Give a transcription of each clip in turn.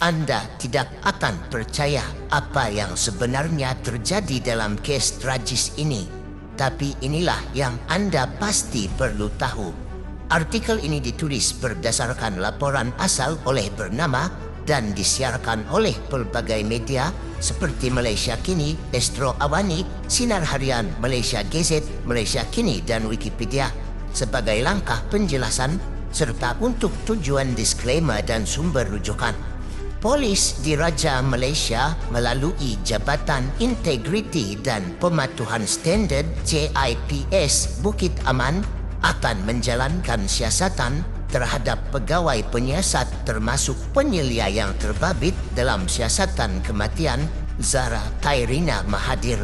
Anda tidak akan percaya apa yang sebenarnya terjadi dalam kes tragis ini. Tapi inilah yang Anda pasti perlu tahu. Artikel ini ditulis berdasarkan laporan asal oleh bernama dan disiarkan oleh pelbagai media seperti Malaysia Kini, Astro Awani, Sinar Harian, Malaysia Gazette, Malaysia Kini dan Wikipedia sebagai langkah penjelasan serta untuk tujuan disclaimer dan sumber rujukan. Polis Diraja Malaysia melalui Jabatan Integriti dan Pematuhan Standard JIPS Bukit Aman akan menjalankan siasatan terhadap pegawai penyiasat termasuk penyelia yang terbabit dalam siasatan kematian Zara Khairina Mahathir.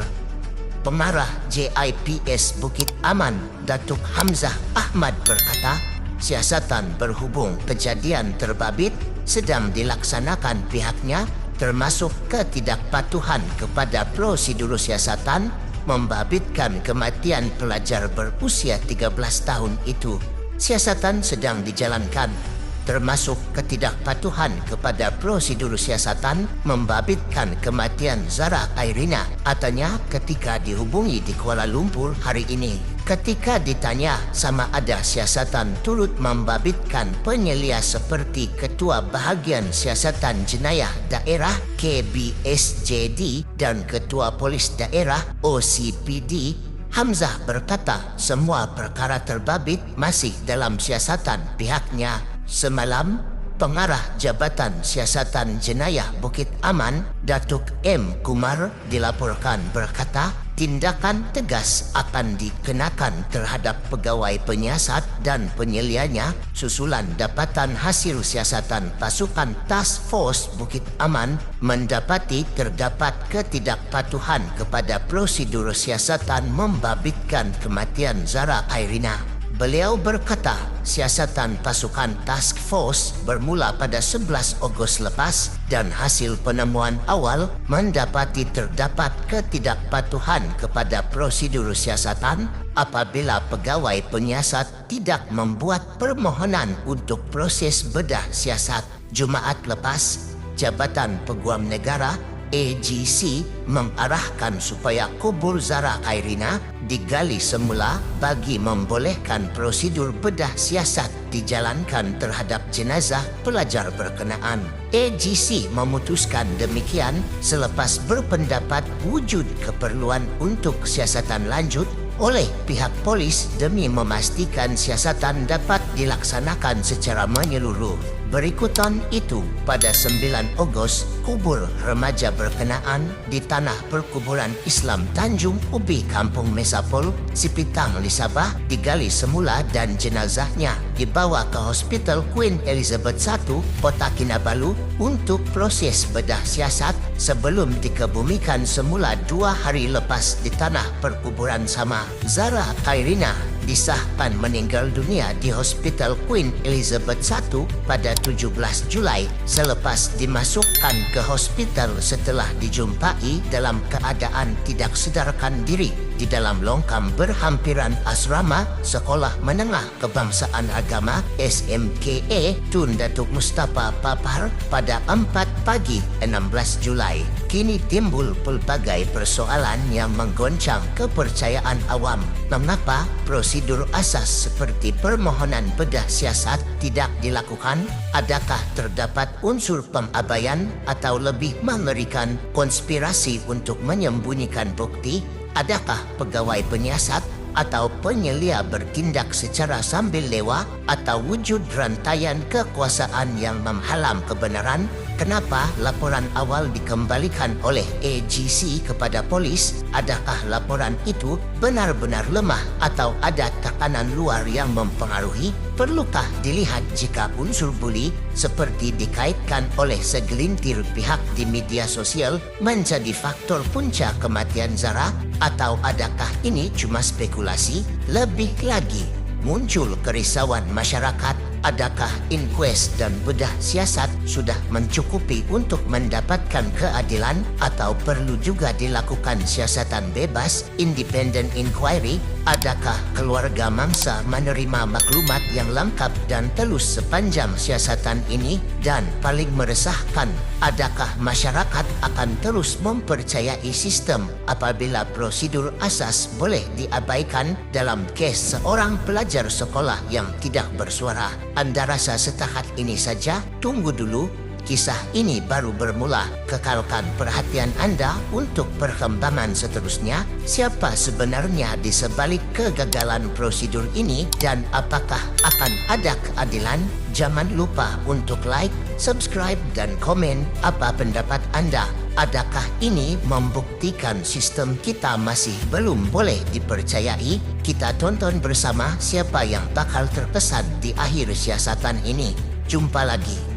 Pengarah JIPS Bukit Aman, Datuk Hamzah Ahmad berkata, siasatan berhubung kejadian terbabit sedang dilaksanakan pihaknya termasuk ketidakpatuhan kepada prosedur siasatan membabitkan kematian pelajar berusia 13 tahun itu. Siasatan sedang dijalankan termasuk ketidakpatuhan kepada prosedur siasatan membabitkan kematian Zara Khairina, katanya ketika dihubungi di Kuala Lumpur hari ini. Ketika ditanya sama ada siasatan turut membabitkan penyelia seperti Ketua Bahagian Siasatan Jenayah Daerah KBSJD dan Ketua Polis Daerah OCPD, Hamzah berkata semua perkara terbabit masih dalam siasatan pihaknya. Semalam, Pengarah Jabatan Siasatan Jenayah Bukit Aman, Datuk M. Kumar dilaporkan berkata, tindakan tegas akan dikenakan terhadap pegawai penyiasat dan penyelianya susulan dapatan hasil siasatan pasukan Task Force Bukit Aman mendapati terdapat ketidakpatuhan kepada prosedur siasatan membabitkan kematian Zara Khairina. Beliau berkata, siasatan pasukan Task Force bermula pada 11 Ogos lepas dan hasil penemuan awal mendapati terdapat ketidakpatuhan kepada prosedur siasatan apabila pegawai penyiasat tidak membuat permohonan untuk proses bedah siasat. Jumaat lepas, Jabatan Peguam Negara AGC mengarahkan supaya kubur Zara Khairina digali semula bagi membolehkan prosedur bedah siasat dijalankan terhadap jenazah pelajar berkenaan. AGC memutuskan demikian selepas berpendapat wujud keperluan untuk siasatan lanjut oleh pihak polis demi memastikan siasatan dapat dilaksanakan secara menyeluruh. Berikutan itu, pada 9 Ogos, kubur remaja berkenaan di Tanah Perkuburan Islam Tanjung Ubi, Kampung Mesapol, Sipitang, Sabah, digali semula dan jenazahnya dibawa ke Hospital Queen Elizabeth I, Kota Kinabalu untuk proses bedah siasat sebelum dikebumikan semula 2 hari lepas di Tanah Perkuburan sama. Zara Khairina disahkan meninggal dunia di Hospital Queen Elizabeth I pada 17 Julai selepas dimasukkan ke hospital setelah dijumpai dalam keadaan tidak sedarkan diri di dalam longkang berhampiran asrama Sekolah Menengah Kebangsaan Agama SMKA Tun Datuk Mustafa Papar pada 4 pagi 16 Julai. Kini timbul pelbagai persoalan yang menggoncang kepercayaan awam. Mengapa prosedur asas seperti permohonan bedah siasat tidak dilakukan? Adakah terdapat unsur pengabaian atau lebih mengerikan konspirasi untuk menyembunyikan bukti? Adakah pegawai penyiasat atau penyelia bertindak secara sambil lewa atau wujud rantaian kekuasaan yang menghalang kebenaran? Kenapa laporan awal dikembalikan oleh AGC kepada polis? Adakah laporan itu benar-benar lemah atau ada tekanan luar yang mempengaruhi? Perlukah dilihat jika unsur buli seperti dikaitkan oleh segelintir pihak di media sosial menjadi faktor punca kematian Zara? Atau adakah ini cuma spekulasi? Lebih lagi, muncul kerisauan masyarakat Adakah inkuest dan bedah siasat sudah mencukupi untuk mendapatkan keadilan atau perlu juga dilakukan siasatan bebas, independent inquiry? Adakah keluarga mangsa menerima maklumat yang lengkap dan telus sepanjang siasatan ini? Dan paling meresahkan, adakah masyarakat akan terus mempercayai sistem apabila prosedur asas boleh diabaikan dalam kes seorang pelajar sekolah yang tidak bersuara? Anda rasa setakat ini saja? Tunggu dulu. Kisah ini baru bermula. Kekalkan perhatian Anda untuk perkembangan seterusnya. Siapa sebenarnya di sebalik kegagalan prosedur ini dan apakah akan ada keadilan? Jangan lupa untuk like, subscribe dan komen apa pendapat Anda. Adakah ini membuktikan sistem kita masih belum boleh dipercayai? Kita tonton bersama siapa yang bakal terkesan di akhir siasatan ini. Jumpa lagi.